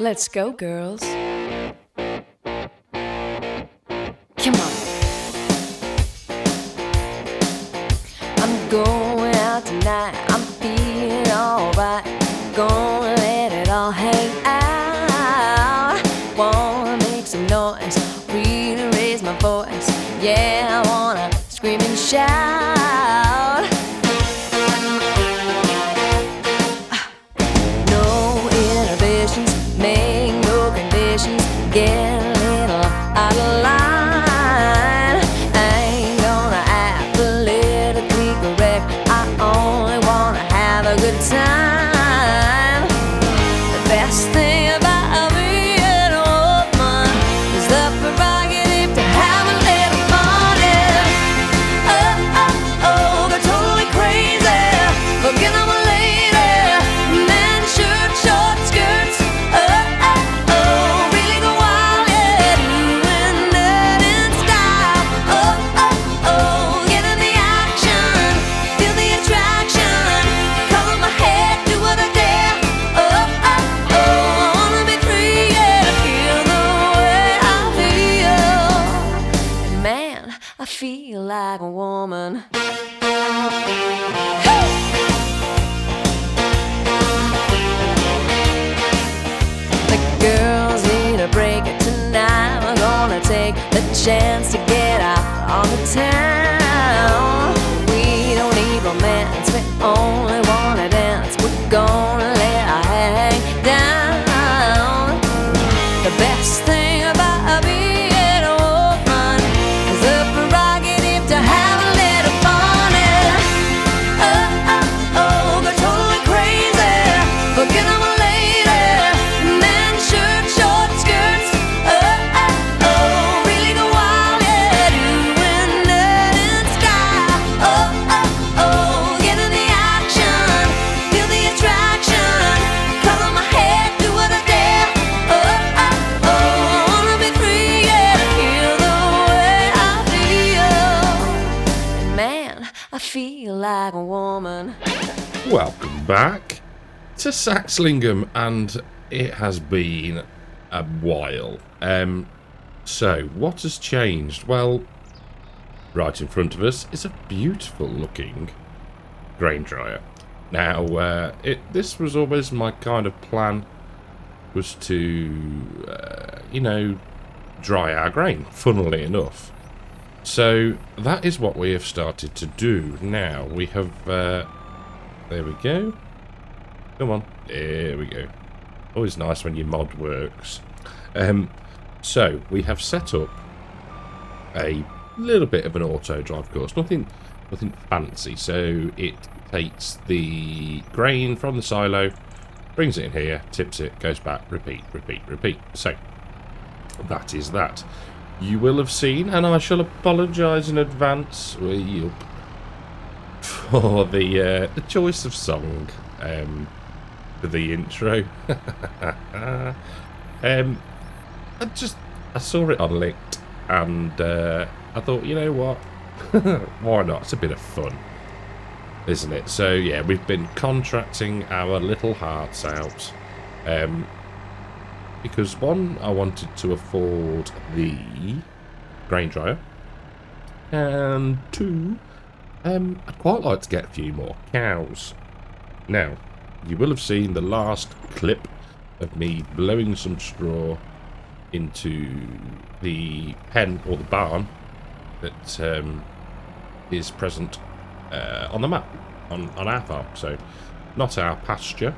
Let's go, girls. Come on. I'm going out tonight. I'm feeling alright. Gonna let it all hang out. Wanna make some noise, really raise my voice. Yeah, I wanna scream and shout. No inhibitions, make no conditions. Get a little out of line. I ain't gonna act politically correct. I only wanna have a good time. The best thing about being a woman is the prerogative to have a little fun. Oh, oh, oh, they're totally crazy. Forget I'm a lady. Men, shirt, short skirts. Oh, oh, oh, really go wild, yeah. Doing that in style. Oh, oh, oh, get in the action. Feel the attraction. Color my head, do what I dare. Oh, oh, oh, I wanna be free, yeah. To feel the way I feel. Man, I feel like a woman. The girls need a break tonight. We're gonna take the chance to get out on the town. We don't need romance, we only wanna dance. We're gonna let our hair hang down. The best thing about being a woman is the prerogative to have a little fun. Oh, oh, oh, they're totally crazy. Forget I'm a lady. Men, shirt, short skirts. Oh, oh, oh, really go wild, yeah. Doing that in style. Oh, oh, oh, get in the action. Feel the attraction. Color my head, do what I dare. Oh, oh, oh, I wanna be free, yeah. To feel the way I feel. Man, I feel like a woman. Welcome back to Saxlingham, and it has been a while. So what has changed? Well, right in front of us is a beautiful looking grain dryer. Now, this was always my kind of plan, was to, dry our grain, funnily enough. So that is what we have started to do now. We have, there we go. Come on, there we go. Always nice when your mod works. So we have set up a little bit of an auto drive course. Nothing fancy. So it takes the grain from the silo, brings it in here, tips it, goes back, repeat, repeat, repeat. So that is that. You will have seen, and I shall apologise in advance for the choice of song for the intro. I saw it on Licked, and I thought, you know what, why not? It's a bit of fun, isn't it? So yeah, we've been contracting our little hearts out. Because one, I wanted to afford the grain dryer, and two, I'd quite like to get a few more cows. Now, you will have seen the last clip of me blowing some straw into the pen or the barn that is present on the map on our farm, so not our pasture.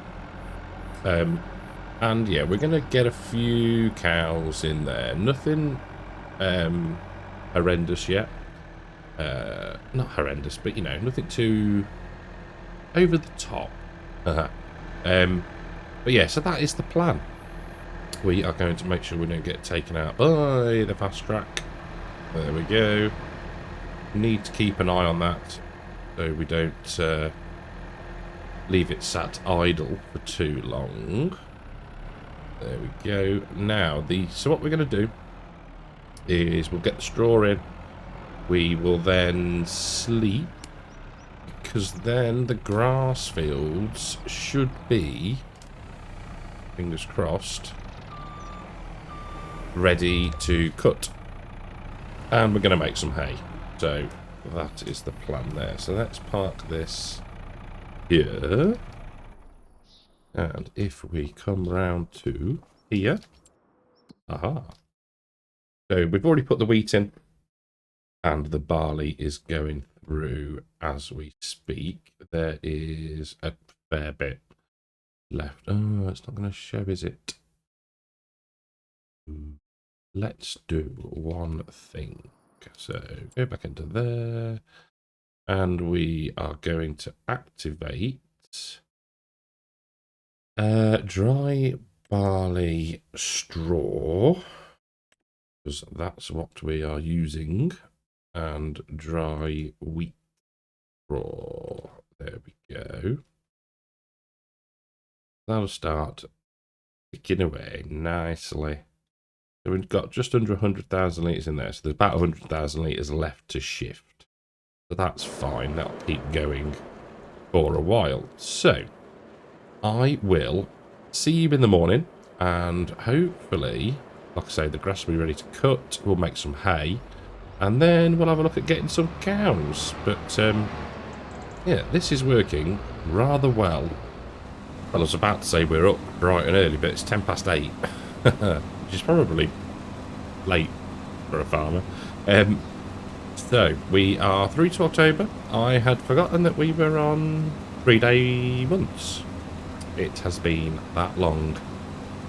And yeah, we're going to get a few cows in there. Nothing horrendous yet. Not horrendous, but nothing too over the top. But yeah, so that is the plan. We are going to make sure we don't get taken out by the fast track. There we go. Need to keep an eye on that so we don't leave it sat idle for too long. There we go. Now, so what we're going to do is we'll get the straw in. We will then sleep, because then the grass fields should be, fingers crossed, ready to cut. And we're going to make some hay. So that is the plan there. So let's park this here. And if we come round to here. Aha. So we've already put the wheat in. And the barley is going through as we speak. There is a fair bit left. Oh, it's not going to show, is it? Let's do one thing. So go back into there. And we are going to activate dry barley straw. Because that's what we are using. And dry wheat straw. There we go. That'll start ticking away nicely. So we've got just under 100,000 litres in there. So there's about 100,000 litres left to shift. So that's fine. That'll keep going for a while. So I will see you in the morning. And hopefully, like I say, the grass will be ready to cut. We'll make some hay. And then we'll have a look at getting some cows. But, yeah, this is working rather well. Well, I was about to say we're up bright and early, but it's 8:10, which is probably late for a farmer. So, we are through to October. I had forgotten that we were on 3-day months. It has been that long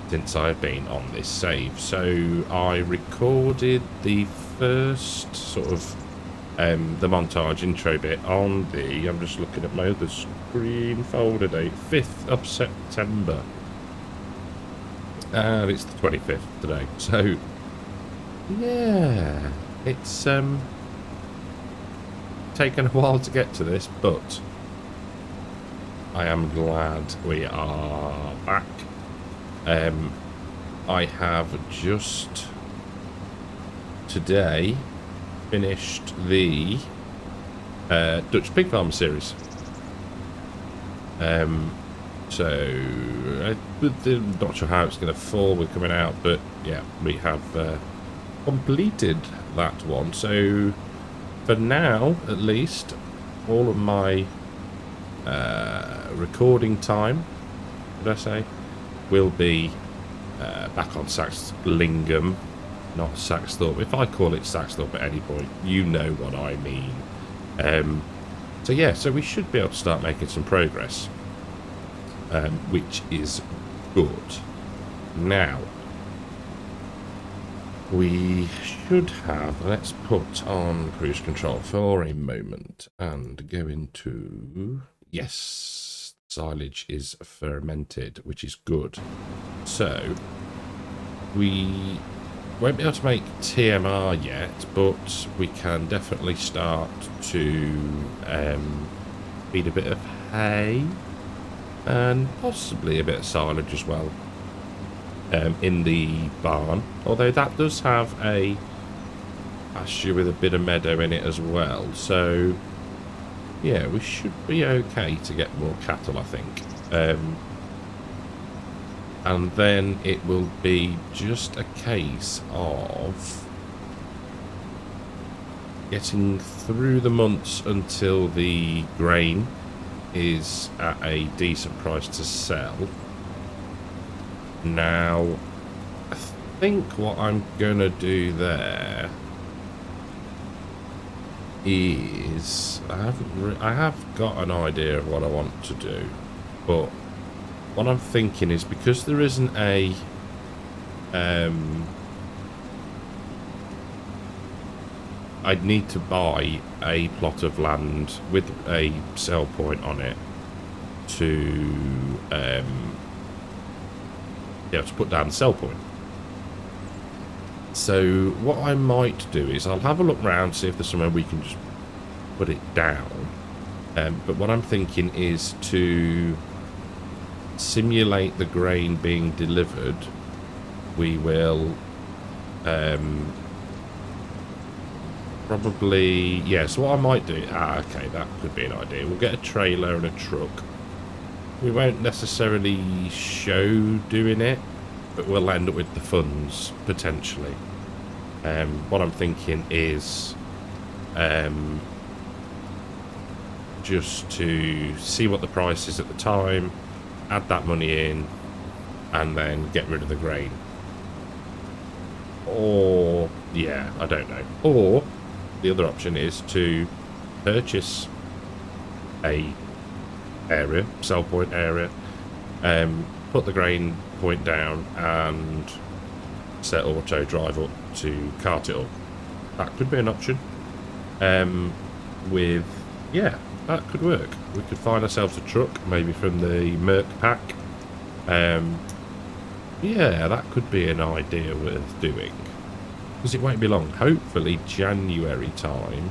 since I've been on this save. So, I recorded the first sort of the montage intro bit on the, I'm just looking at my other screen folder date, 5th of September. And it's the 25th today. So, yeah, it's taken a while to get to this, but I am glad we are back. I have just today finished the Dutch Pig Farmer series. So I'm not sure how it's going to fall with coming out, but yeah, we have completed that one. So for now, at least, all of my recording time, did I say, will be back on Saxlingham, not Saxthorpe. If I call it Saxthorpe at any point, you know what I mean. So yeah, so we should be able to start making some progress, which is good. Now, we should have, let's put on cruise control for a moment and go into, yes, silage is fermented, which is good. So, we won't be able to make TMR yet, but we can definitely start to feed a bit of hay and possibly a bit of silage as well in the barn. Although that does have a pasture with a bit of meadow in it as well. So, yeah, we should be okay to get more cattle, I think. And then it will be just a case of getting through the months until the grain is at a decent price to sell. Now, I think what I'm going to do there is I have got an idea of what I want to do, but what I'm thinking is, because there isn't a I'd need to buy a plot of land with a sell point on it to be able to put down the sell point. So what I might do is I'll have a look around, see if there's somewhere we can just put it down. But what I'm thinking is to simulate the grain being delivered. We will probably, yeah, so what I might do, okay, that could be an idea. We'll get a trailer and a truck. We won't necessarily show doing it, but we'll end up with the funds potentially. What I'm thinking is just to see what the price is at the time, add that money in, and then get rid of the grain. Or, yeah, I don't know. Or the other option is to purchase a area, sell point area, put the grain point down and set auto drive up to cart it up. That could be an option. Yeah, that could work. We could find ourselves a truck, maybe from the Merc pack. Yeah, that could be an idea worth doing. Because it won't be long. Hopefully January time,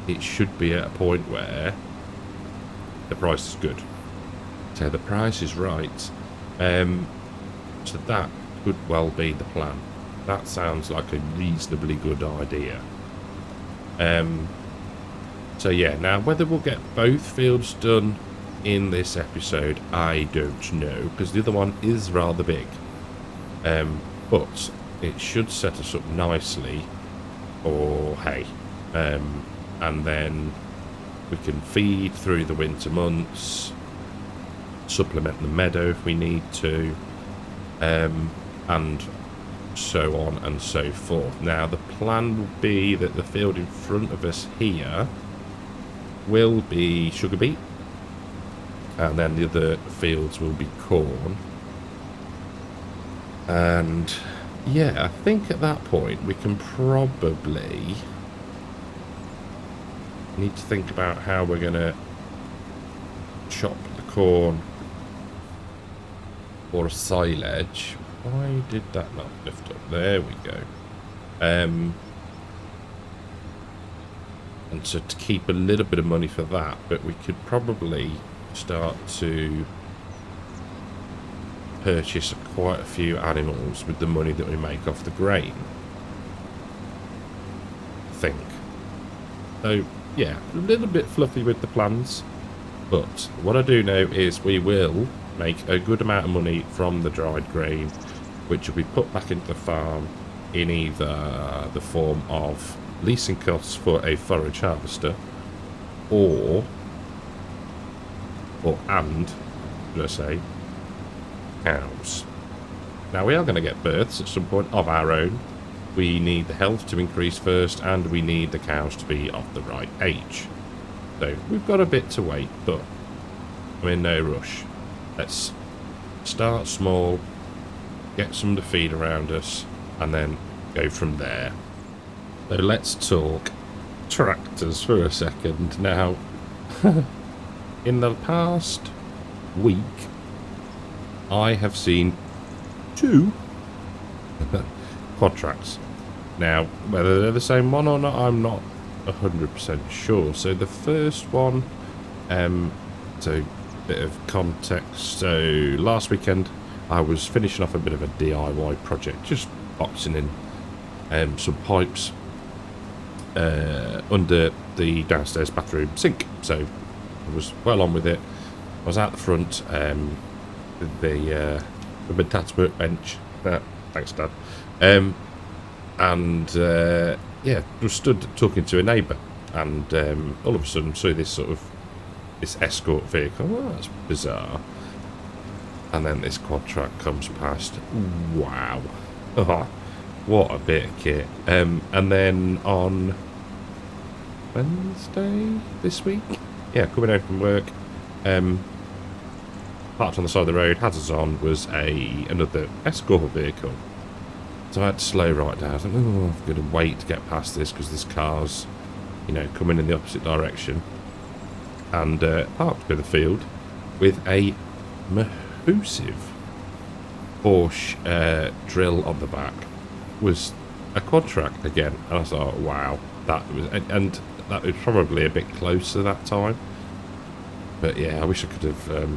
it should be at a point where the price is good. So the price is right. So that could well be the plan. That sounds like a reasonably good idea. So yeah, now whether we'll get both fields done in this episode, I don't know, because the other one is rather big. But it should set us up nicely for hay. And then we can feed through the winter months, supplement the meadow if we need to, and so on and so forth. Now the plan will be that the field in front of us here will be sugar beet, and then the other fields will be corn. And yeah, I think at that point we can probably need to think about how we're going to chop the corn or silage. Why did that not lift up? There we go. And so to keep a little bit of money for that, but we could probably start to purchase quite a few animals with the money that we make off the grain, I think. So yeah, a little bit fluffy with the plans, but what I do know is we will make a good amount of money from the dried grain, which will be put back into the farm in either the form of leasing costs for a forage harvester, should I say, cows. Now we are going to get births at some point of our own. We need the health to increase first, and we need the cows to be of the right age. So we've got a bit to wait, but I'm in no rush. Let's start small, get some to feed around us, and then go from there. So let's talk tractors for a second. Now, in the past week, I have seen 2 quad tracks. Now, whether they're the same one or not, I'm not 100% sure. So the first one, so bit of context. So last weekend, I was finishing off a bit of a DIY project, just boxing in some pipes under the downstairs bathroom sink. So I was well on with it. I was out the front with my dad's workbench. Thanks, Dad. Yeah, just stood talking to a neighbour, and all of a sudden saw this escort vehicle. Well, that's bizarre. And then this quad track comes past. Wow. What a bit of kit. And then on Wednesday this week, yeah, coming home from work, parked on the side of the road, hazards on, was another escort vehicle. So I had to slow right down. I was like, oh, I've got to wait to get past this because this car's, coming in the opposite direction. And parked by the field with a massive Porsche drill on the back. Was a quad track again. And I thought, wow, that was, and that was probably a bit closer that time. But yeah, I wish I could have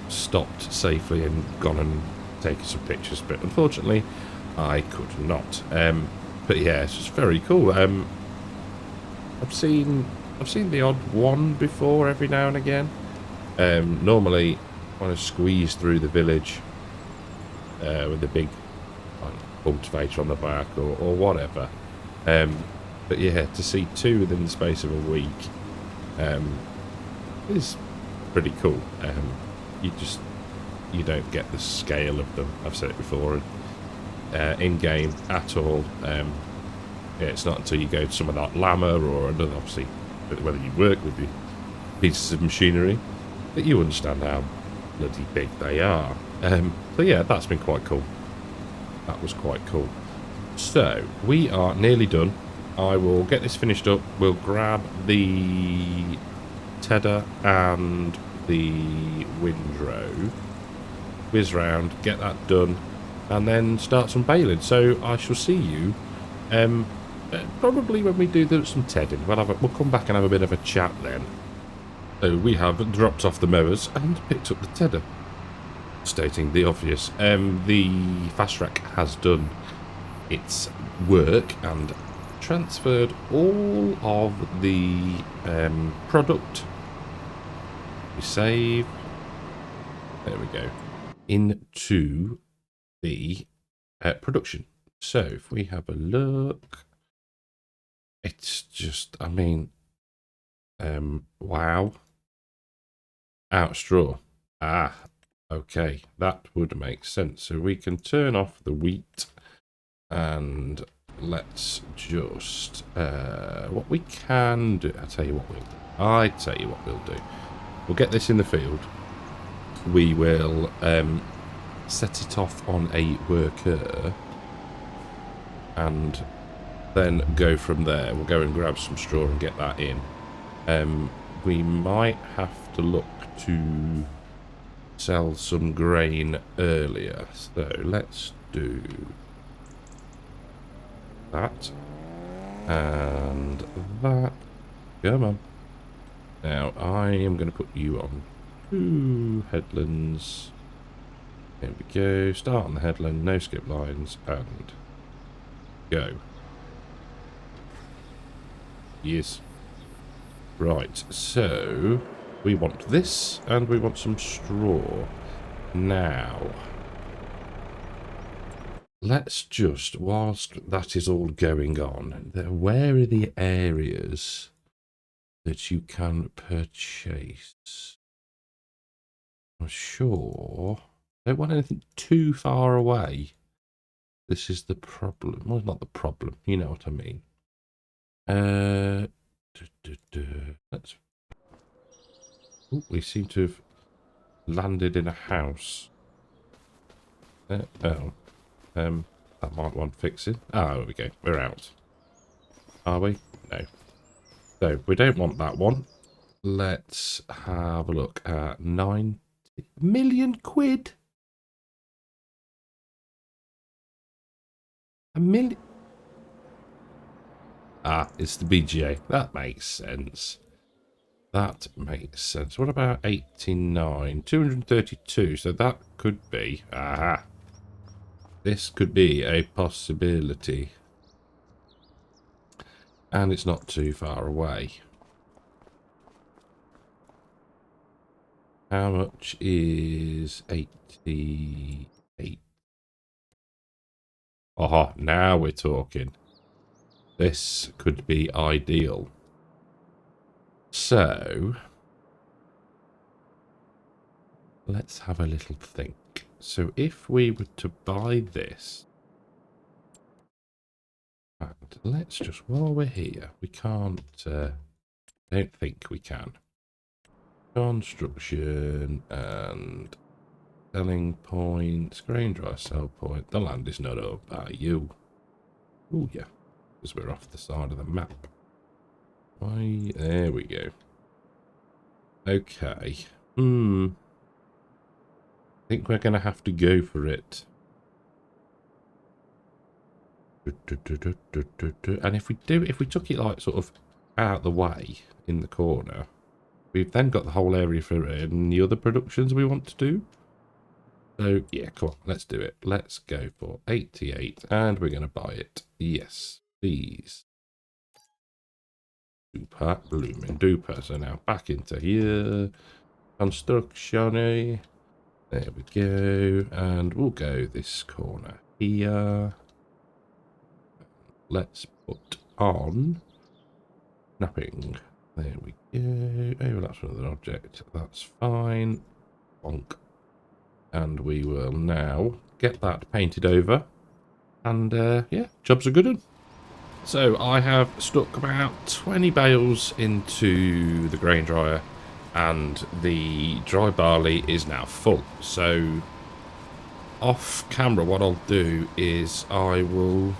stopped safely and gone and taken some pictures, but unfortunately I could not. But yeah, it's just very cool. I've seen the odd one before every now and again. Normally when I squeeze through the village, with the big cultivator on the back or whatever. But yeah, to see two within the space of a week is pretty cool. You don't get the scale of them. I've said it before. In game at all. Yeah, it's not until you go to somewhere like Llama or another, obviously, whether you work with the pieces of machinery, that you understand how bloody big they are. So yeah, that's been quite cool. That was quite cool. So we are nearly done. I will get this finished up. We'll grab the Tedder and the Windrow, whiz round, get that done, and then start some baling. So I shall see you probably when we do some tedding. We'll come back and have a bit of a chat then. So we have dropped off the mowers and picked up the Tedder. Stating the obvious. The fast track has done its work and transferred all of the product. We save. There we go. Into the production. So if we have a look, it's just, I mean, wow. Out straw. Ah, okay, that would make sense. So we can turn off the wheat and let's just, what we can do, I tell you what we'll do. We'll get this in the field. We will set it off on a worker and then go from there. We'll go and grab some straw and get that in. We might have to look to sell some grain earlier. So let's do that and that. Come on. Now I am going to put you on 2 headlands. There we go. Start on the headland, no skip lines, and go. Yes. Right, so we want this and we want some straw. Now, let's just, whilst that is all going on, where are the areas that you can purchase? I'm sure. Don't want anything too far away. This is the problem. Well, not the problem. You know what I mean. Let's. Ooh, we seem to have landed in a house. That might want fixing. Ah, there we go. We're out. Are we? No. So we don't want that one. Let's have a look at 90 million quid. A million. Ah, it's the BGA. That makes sense. That makes sense. What about 89? 232. So that could be. Aha. This could be a possibility. And it's not too far away. How much is 88? Oh, now we're talking. This could be ideal. So, let's have a little think. So if we were to buy this, and let's just, while we're here, we can't, don't think we can. Construction and selling points, grain dry sell point. The land is not owned by you. Oh yeah, because we're off the side of the map. Why? There we go. Okay. I think we're going to have to go for it. And if we took it like sort of out the way in the corner, we've then got the whole area for any other productions we want to do. So yeah, come on, let's do it. Let's go for 88 and we're going to buy it. Yes, please. Super, blooming duper. So now back into here. Construction. There we go. And we'll go this corner here. Let's put on snapping. There we go. Oh, that's another object. That's fine. Bonk. And we will now get that painted over. And yeah, jobs are good. Un. So I have stuck about 20 bales into the grain dryer, and the dry barley is now full. So off camera, what I'll do is I will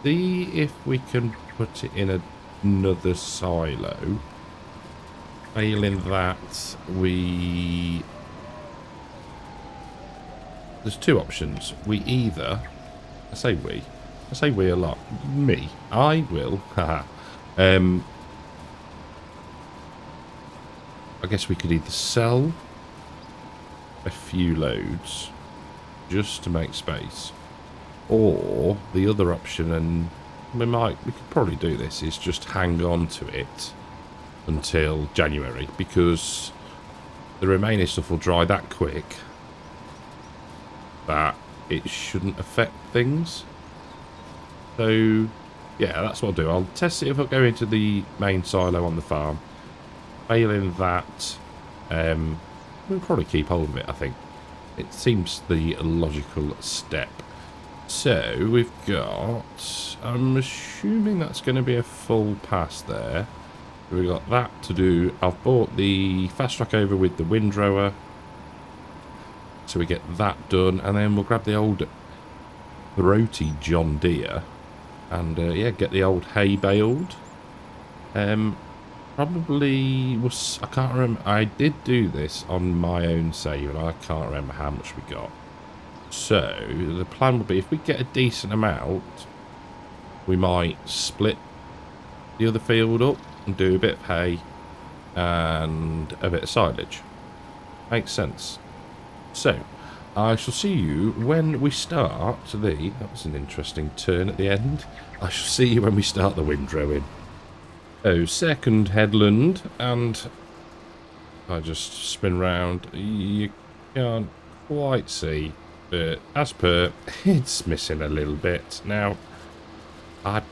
see if we can put it in another silo. Failing that, there's two options. We either, I say we a lot. Me, I will. Haha. I guess we could either sell a few loads just to make space, or the other option, and we could probably do this, is just hang on to it until January, because the remaining stuff will dry that quick that it shouldn't affect things. So yeah, that's what I'll do. I'll test it if I go into the main silo on the farm. Failing that, we'll probably keep hold of it. I think it seems the logical step. So we've got, I'm assuming that's going to be a full pass there. We've got that to do. I've bought the fast track over with the windrower, so we get that done, and then we'll grab the old throaty John Deere and yeah, get the old hay baled. Probably was, I can't remember, I did do this on my own save and I can't remember how much we got. So the plan would be, if we get a decent amount, we might split the other field up and do a bit of hay and a bit of silage. Makes sense. So I shall see you when we start that was an interesting turn at the end. I shall see you when we start the windrowing. Oh, second headland, and I just spin round. You can't quite see, but as per, it's missing a little bit. Now, I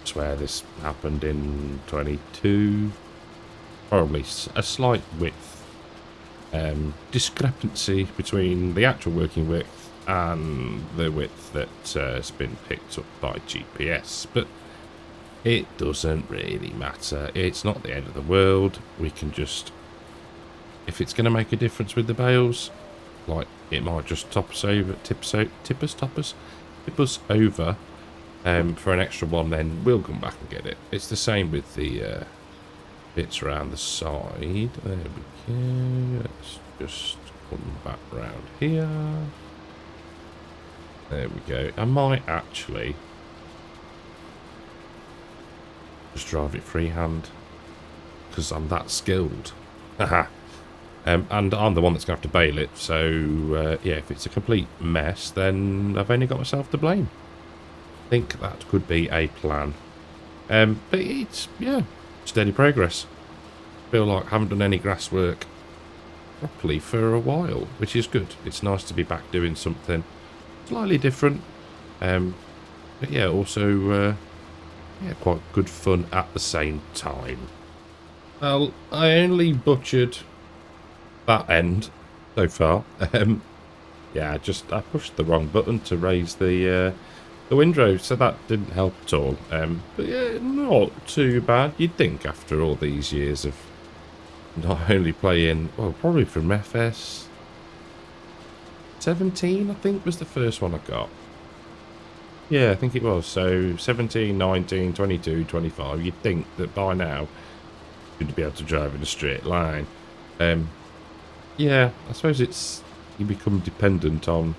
swear this happened in 22. Probably a slight width discrepancy between the actual working width and the width that has been picked up by GPS, but it doesn't really matter. It's not the end of the world. We can just, if it's going to make a difference with the bales, like it might just tip us over for an extra one, then we'll come back and get it. It's the same with the bits around the side. There we go. Let's just come back round here. There we go. I might actually just drive it freehand, because I'm that skilled. Haha. And I'm the one that's going to have to bail it, so yeah, if it's a complete mess, then I've only got myself to blame. I think that could be a plan. But it's, yeah, steady progress. Feel like I haven't done any grass work properly for a while, which is good. It's nice to be back doing something slightly different. But yeah, also yeah, quite good fun at the same time. Well, I only butchered that end so far. Yeah, I pushed the wrong button to raise the windrow, so that didn't help at all. But yeah, not too bad. You'd think after all these years of not only playing, well, probably from FS17, I think was the first one I got. Yeah, I think it was. So 17, 19, 22, 25. You'd think that by now you'd be able to drive in a straight line. Yeah, I suppose it's, you become dependent on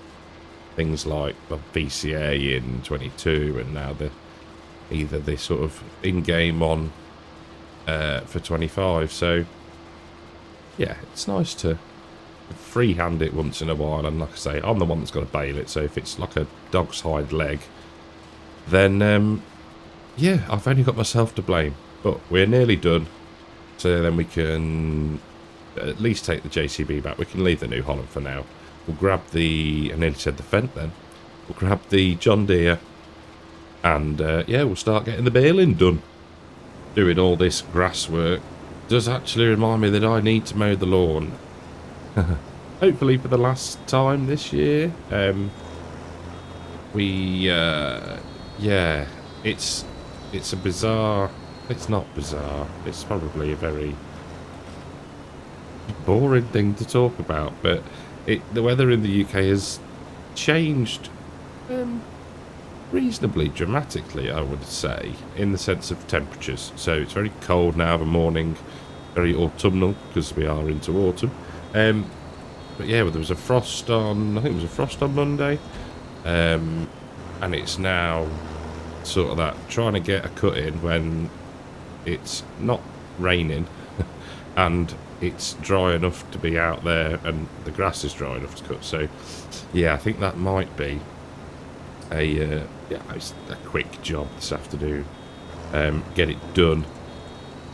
things like the VCA in 22 and now either the sort of in-game on for 25. So yeah, it's nice to freehand it once in a while, and like I say, I'm the one that's got to bail it, so if it's like a dog's hind leg, then yeah, I've only got myself to blame. But we're nearly done, so then we can at least take the JCB back. We can leave the New Holland for now. We'll grab the, I nearly said the Fendt then. We'll grab the John Deere and yeah, we'll start getting the baling done. Doing all this grass work does actually remind me that I need to mow the lawn. Hopefully for the last time this year. Yeah, it's a bizarre, it's not bizarre, it's probably a very boring thing to talk about, but the weather in the UK has changed reasonably dramatically, I would say, in the sense of temperatures. So it's very cold now of a morning, very autumnal because we are into autumn. But yeah, well, there was a frost on, I think it was a frost on Monday, and it's now sort of that trying to get a cut in when it's not raining and it's dry enough to be out there and the grass is dry enough to cut. So yeah, I think that might be a quick job this afternoon. Get it done,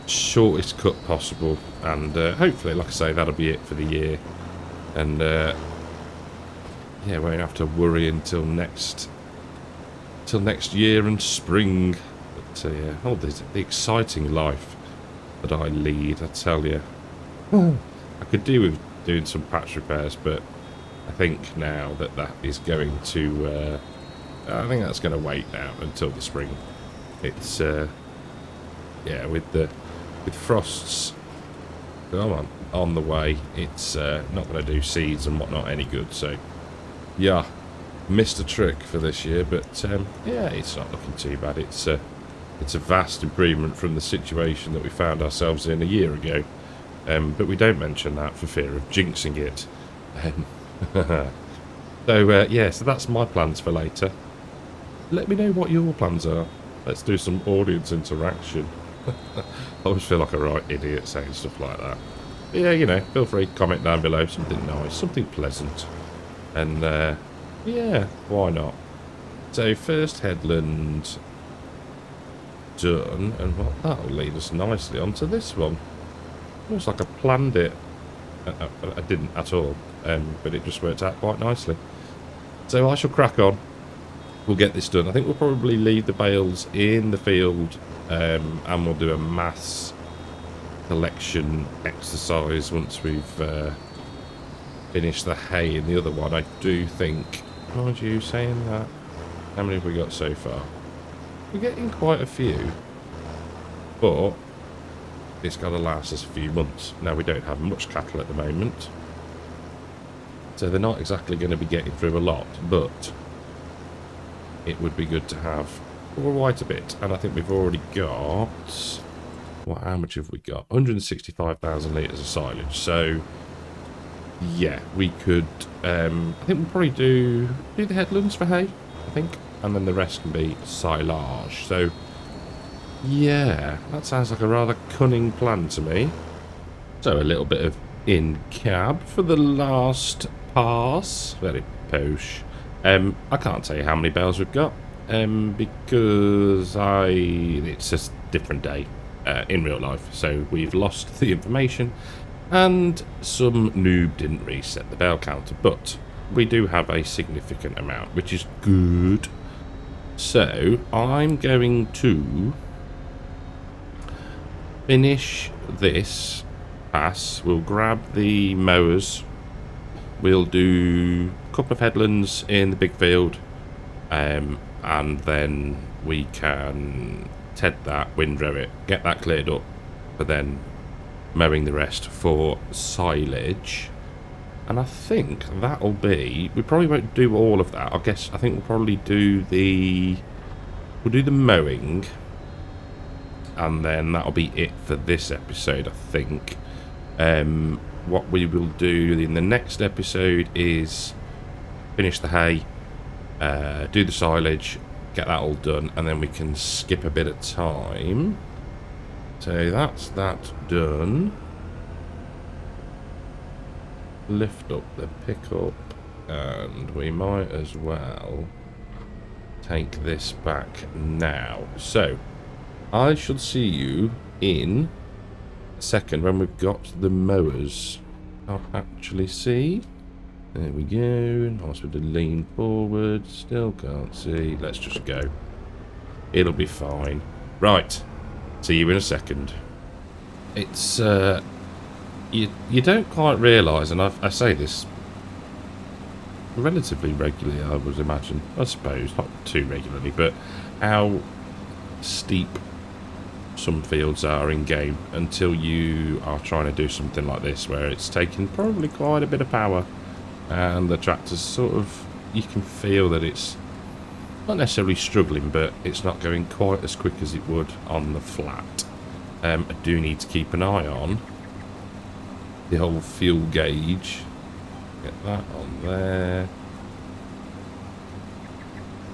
shortest cut possible, and hopefully, like I say, that'll be it for the year. And yeah, won't have to worry until next year and spring. But yeah, oh, the exciting life that I lead, I tell you. I could do with doing some patch repairs, but I think now that is going to I think that's going to wait now until the spring. It's yeah, with frosts on the way, it's not going to do seeds and whatnot any good. So yeah, missed a trick for this year, but yeah, it's not looking too bad. It's a vast improvement from the situation that we found ourselves in a year ago. But we don't mention that for fear of jinxing it. So yeah, so that's my plans for later. Let me know what your plans are. Let's do some audience interaction. I always feel like a right idiot saying stuff like that. But yeah, you know, feel free to comment down below, something nice, something pleasant. And yeah, why not? So first headland done, and well, that'll lead us nicely onto this one. Looks like I planned it. I didn't at all, but it just worked out quite nicely. So I shall crack on. We'll get this done. I think we'll probably leave the bales in the field, and we'll do a mass collection exercise once we've finished the hay in the other one. I do think, mind you saying that, how many have we got so far? We're getting quite a few, but it's got to last us a few months. Now, we don't have much cattle at the moment, so they're not exactly going to be getting through a lot, but it would be good to have quite a bit. And I think we've already got, well, how much have we got? 165,000 litres of silage. So yeah, we could I think we'll probably do the headlands for hay, I think, and then the rest can be silage. So yeah, that sounds like a rather cunning plan to me. So a little bit of in-cab for the last pass. Very posh. I can't tell you how many bales we've got, because it's just a different day in real life. So we've lost the information, and some noob didn't reset the bale counter, but we do have a significant amount, which is good. So I'm going to finish this pass. We'll grab the mowers. We'll do a couple of headlands in the big field, and then we can ted that, windrow it, get that cleared up, but then mowing the rest for silage. And I think that'll be, we probably won't do all of that. I think we'll probably do the mowing, and then that'll be it for this episode, I think. What we will do in the next episode is finish the hay, do the silage, get that all done, and then we can skip a bit of time. So that's that done. Lift up the pickup, and we might as well take this back now. So I shall see you in second when we've got the mowers. I'll actually see. There we go. Nice with the lean forward. Still can't see. Let's just go. It'll be fine. Right. See you in a second. It's you don't quite realise, and I say this relatively regularly, I would imagine. I suppose not too regularly, but how steep some fields are in game until you are trying to do something like this, where it's taking probably quite a bit of power, and the tractor's sort of, you can feel that it's not necessarily struggling, but it's not going quite as quick as it would on the flat. I do need to keep an eye on the whole fuel gauge. Get that on there.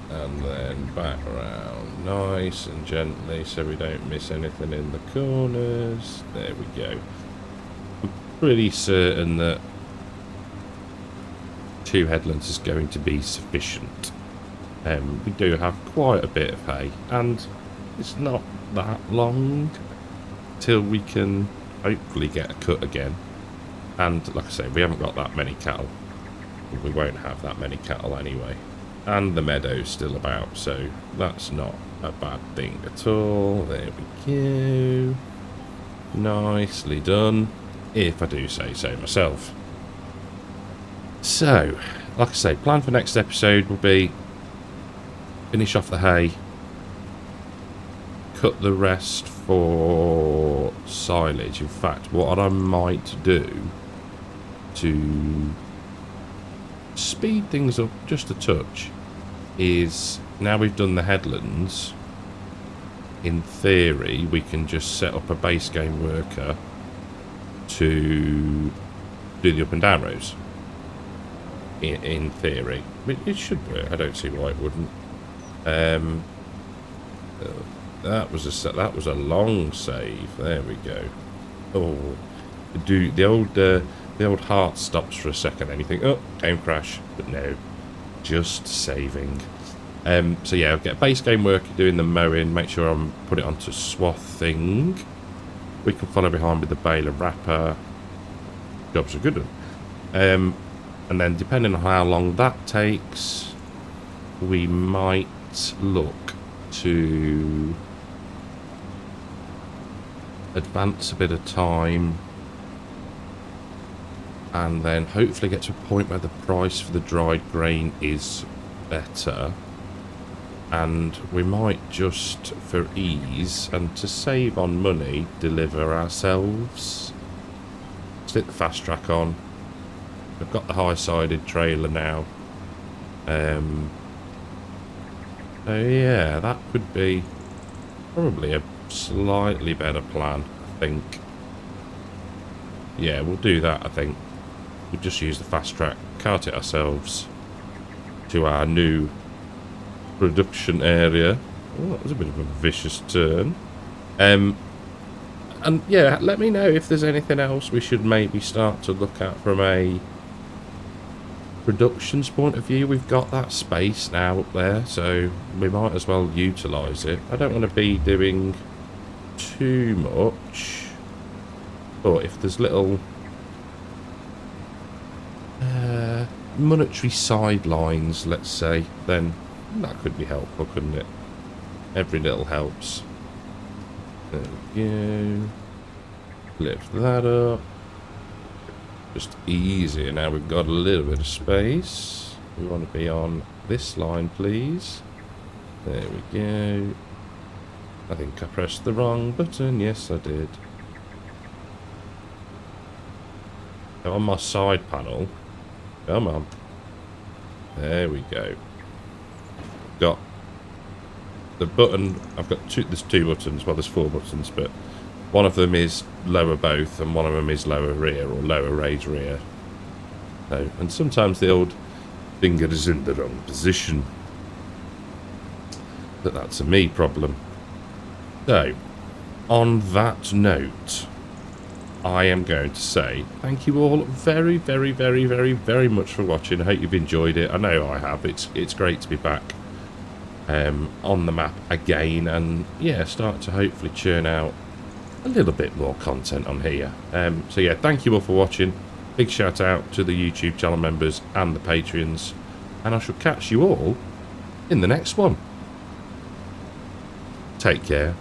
And then back around nice and gently so we don't miss anything in the corners. There we go. I'm pretty certain that 2 headlands is going to be sufficient. We do have quite a bit of hay, and it's not that long till we can hopefully get a cut again. And like I say, we haven't got that many cattle. We won't have that many cattle anyway. And the meadow's still about, so that's not a bad thing at all. There we go. Nicely done, if I do say so myself. So, like I say, plan for next episode will be finish off the hay, cut the rest for silage. In fact, what I might do to speed things up just a touch is, now we've done the headlands, in theory we can just set up a base game worker to do the up and down rows. In theory it should work. I don't see why it wouldn't. That was a long save. There we go. Oh, the old heart stops for a second and you think, oh, game crash, but no, just saving. So yeah, I'll get a base game worker doing the mowing, make sure I'm put it onto swathing. We can follow behind with the baler wrapper. Job's a good one. And then depending on how long that takes, we might look to advance a bit of time and then hopefully get to a point where the price for the dried grain is better, and we might just, for ease and to save on money, deliver ourselves. Stick the fast track on. I've got the high-sided trailer now. So yeah, that could be probably a slightly better plan, I think. Yeah, we'll do that, I think. We'll just use the fast track, cart it ourselves to our new production area. Oh, that was a bit of a vicious turn. And yeah, let me know if there's anything else we should maybe start to look at from a production's point of view. We've got that space now up there, so we might as well utilise it. I don't want to be doing too much, but if there's little monetary sidelines, let's say, then that could be helpful, couldn't it? Every little helps. There we go. Lift that up. Just easier now we've got a little bit of space. We want to be on this line, please. There we go. I think I pressed the wrong button. Yes, I did. Now on my side panel. Come on. There we go. Got the button. I've got there's 2 buttons. Well, there's 4 buttons, but one of them is lower both, and one of them is lower rear, or lower raise rear. So, and sometimes the old finger is in the wrong position. But that's a me problem. So, on that note, I am going to say thank you all very, very, very, very, very much for watching. I hope you've enjoyed it. I know I have. It's great to be back on the map again, and yeah, start to hopefully churn out a little bit more content on here. So yeah, thank you all for watching. Big shout out to the YouTube channel members and the Patreons. And I shall catch you all in the next one. Take care.